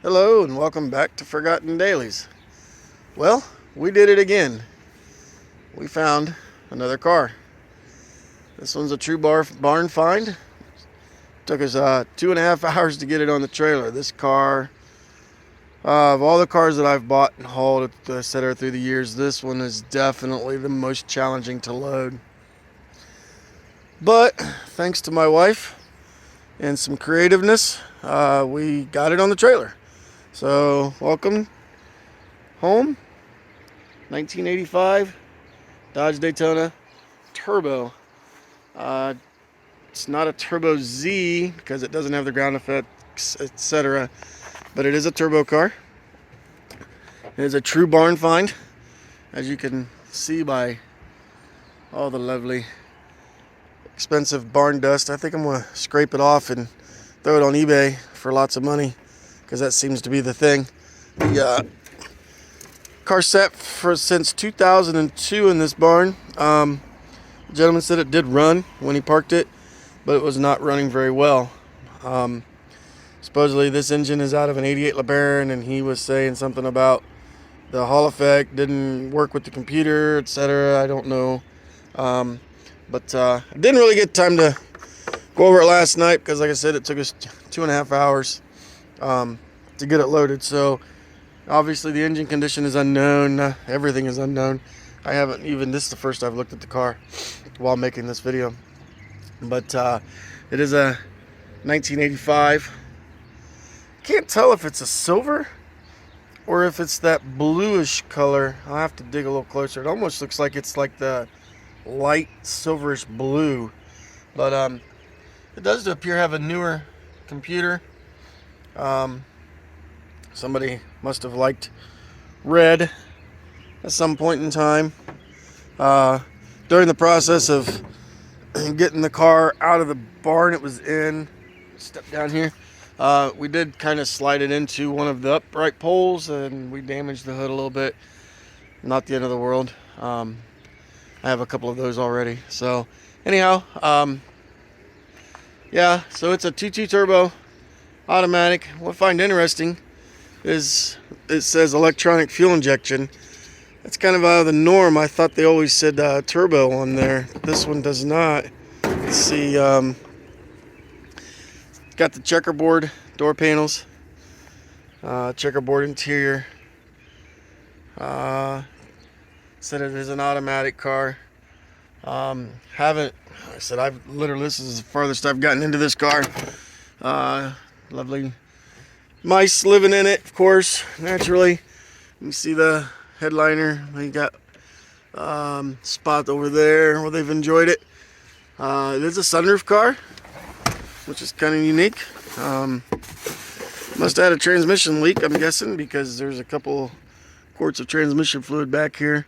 Hello and welcome back to Forgotten Dailies. Well, we did it again. We found another car. This one's a true barn find. Took us 2.5 hours to get it on the trailer. This car, of all the cars that I've bought and hauled, etc. through the years, this one is definitely the most challenging to load. But thanks to my wife and some creativeness, we got it on the trailer. So, welcome home. 1985 Dodge Daytona Turbo. It's not a Turbo Z because it doesn't have the ground effects, etc. But it is a turbo car. It is a true barn find, as you can see by all the lovely, expensive barn dust. I think I'm going to scrape it off and throw it on eBay for lots of money, because that seems to be the thing. The car sat for since 2002 in this barn. The gentleman said it did run when he parked it, but it was not running very well. Supposedly this engine is out of an 88 LeBaron, and he was saying something about the Hall effect didn't work with the computer, etc. I don't know. But I didn't really get time to go over it last night because, like I said, it took us 2.5 hours to get it loaded. So obviously the engine condition is unknown. Everything is unknown. I haven't even, this is the first I've looked at the car while making this video. But it is a 1985. Can't tell if it's a silver or if it's that bluish color. I'll have to dig a little closer. It almost looks like it's like the light silverish blue. But it does appear to have a newer computer. Somebody must have liked red at some point in time. During the process of getting the car out of the barn it was in, step down here, we did kind of slide it into one of the upright poles and we damaged the hood a little bit. Not the end of the world. I have a couple of those already. So anyhow, yeah, so it's a 2.2 turbo automatic. What I find interesting is it says electronic fuel injection. That's kind of out of the norm. I thought they always said turbo on there. This one does not. Let's see. Got the checkerboard door panels, checkerboard interior. Said it is an automatic car. Haven't. I said I've literally. This is the farthest I've gotten into this car. Lovely mice living in it, of course, naturally. You can see the headliner. They got spot over there where they've enjoyed it. It is a sunroof car, which is kind of unique. Must have had a transmission leak, I'm guessing, because there's a couple quarts of transmission fluid back here.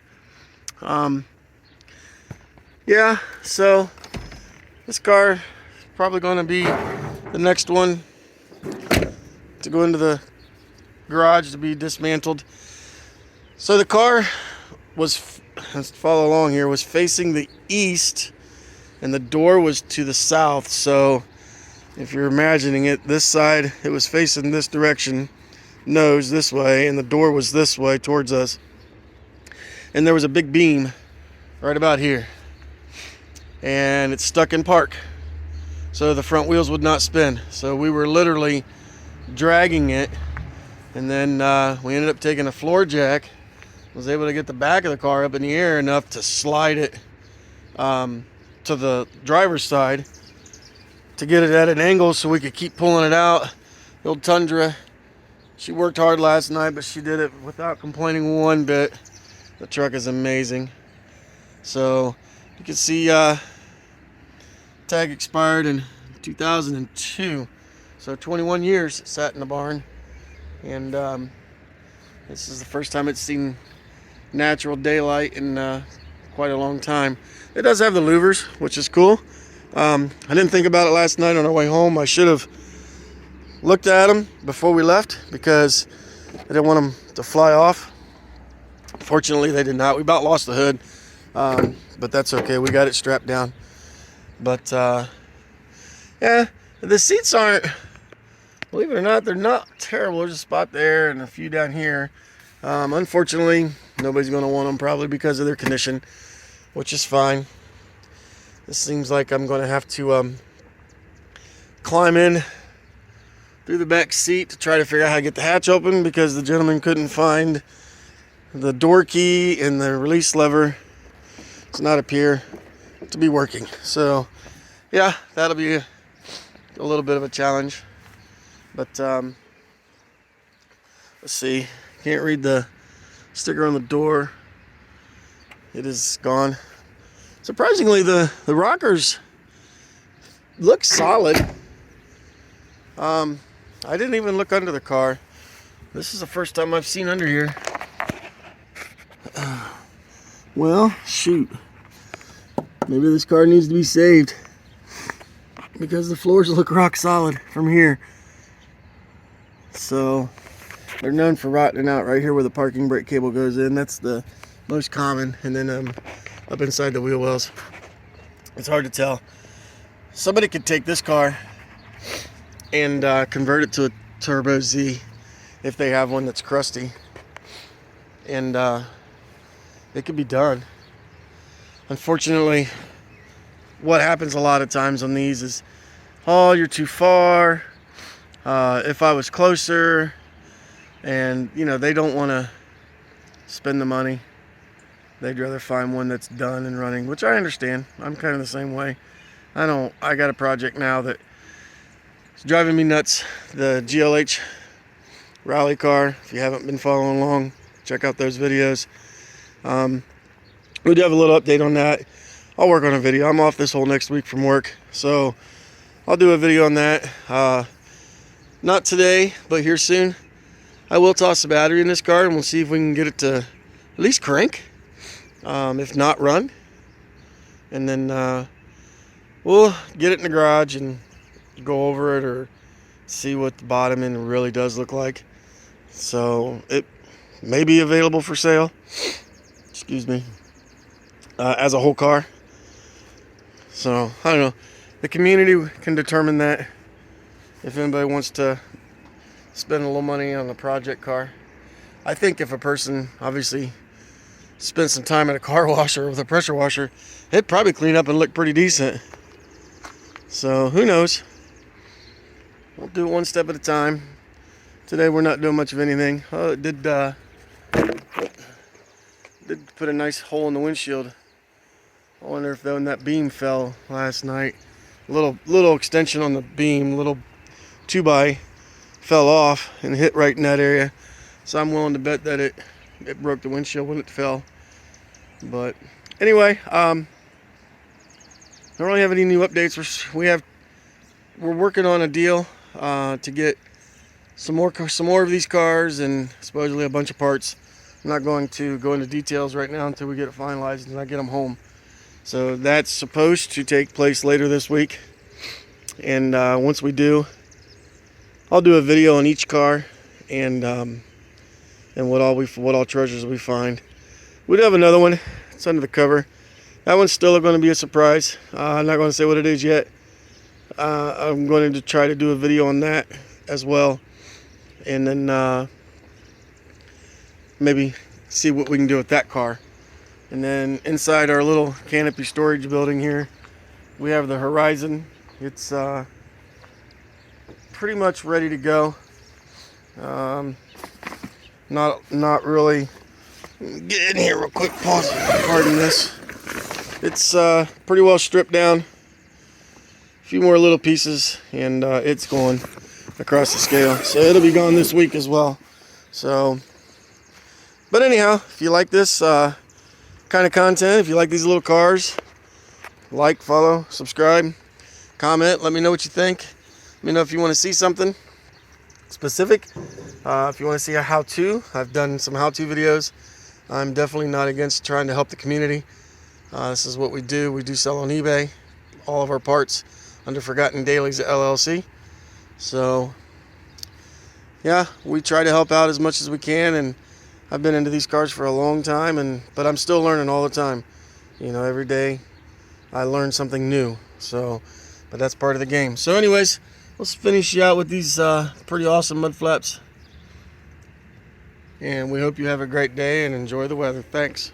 Yeah, so this car is probably going to be the next one to go into the garage to be dismantled. So the car was, let's follow along here, was facing the east and the door was to the south. So if you're imagining it, this side, it was facing this direction, nose this way, and the door was this way towards us. And there was a big beam right about here. And it's stuck in park. So the front wheels would not spin. So we were literally dragging it, and then we ended up taking a floor jack. Was able to get the back of the car up in the air enough to slide it to the driver's side to get it at an angle so we could keep pulling it out. The old Tundra, she worked hard last night, but she did it without complaining one bit. The truck is amazing. So you can see tag expired in 2002. So 21 years it sat in the barn, and this is the first time it's seen natural daylight in quite a long time. It does have the louvers, which is cool. I didn't think about it last night on our way home. I should have looked at them before we left because I didn't want them to fly off. Fortunately, they did not. We about lost the hood, but that's okay. We got it strapped down. But yeah, the seats aren't believe it or not, they're not terrible. There's a spot there and a few down here. Unfortunately, nobody's going to want them probably because of their condition, which is fine. This seems like I'm going to have to climb in through the back seat to try to figure out how to get the hatch open, because the gentleman couldn't find the door key and the release lever does not appear to be working. So yeah, that'll be a little bit of a challenge. But let's see, can't read the sticker on the door. It is gone. Surprisingly, the rockers look solid. I didn't even look under the car. This is the first time I've seen under here. Well, shoot. Maybe this car needs to be saved, because the floors look rock solid from here. So they're known for rotting out right here where the parking brake cable goes in. That's the most common. And then up inside the wheel wells, it's hard to tell. Somebody could take this car and convert it to a Turbo Z if they have one that's crusty, and it could be done. Unfortunately, what happens a lot of times on these is, oh, you're too far, if I was closer, and you know, they don't want to spend the money. They'd rather find one that's done and running, which I understand. I'm kind of the same way. I got a project now that it's driving me nuts. The GLH rally car. If you haven't been following along, check out those videos. We do have a little update on that. I'll work on a video. I'm off this whole next week from work, so I'll do a video on that. Not today, but here soon. I will toss the battery in this car, and we'll see if we can get it to at least crank, if not run. And then we'll get it in the garage and go over it, or see what the bottom end really does look like. So it may be available for sale, excuse me, as a whole car. So I don't know, the community can determine that, if anybody wants to spend a little money on a project car. I think if a person obviously spent some time at a car washer with a pressure washer, it'd probably clean up and look pretty decent. So who knows? We'll do it one step at a time. Today we're not doing much of anything. Oh, it did put a nice hole in the windshield. I wonder if when that beam fell last night, little extension on the beam, little 2x fell off and hit right in that area. So I'm willing to bet that it broke the windshield when it fell. But anyway, I don't really have any new updates. We're working on a deal to get some more of these cars, and supposedly a bunch of parts. I'm not going to go into details right now until we get it finalized and I get them home. So that's supposed to take place later this week, and once we do, I'll do a video on each car and what all treasures we find. We do have another one. It's under the cover. That one's still going to be a surprise. I'm not going to say what it is yet. I'm going to try to do a video on that as well, and then maybe see what we can do with that car. And then inside our little canopy storage building here, we have the Horizon. It's pretty much ready to go. Not really. Get in here real quick. Pause. Pardon this. It's pretty well stripped down. A few more little pieces, and it's going across the scale. So it'll be gone this week as well. So, but anyhow, if you like this kind of content, if you like these little cars, like, follow, subscribe, comment. Let me know what you think. Let me know if you want to see something specific. If you want to see a how-to, I've done some how-to videos. I'm definitely not against trying to help the community. This is what we do. We do sell on eBay all of our parts under Forgotten Dailies LLC. So yeah, we try to help out as much as we can, and I've been into these cars for a long time, but I'm still learning all the time. You know, every day I learn something new. So, but that's part of the game. So anyways, let's finish you out with these pretty awesome mud flaps. And we hope you have a great day and enjoy the weather. Thanks.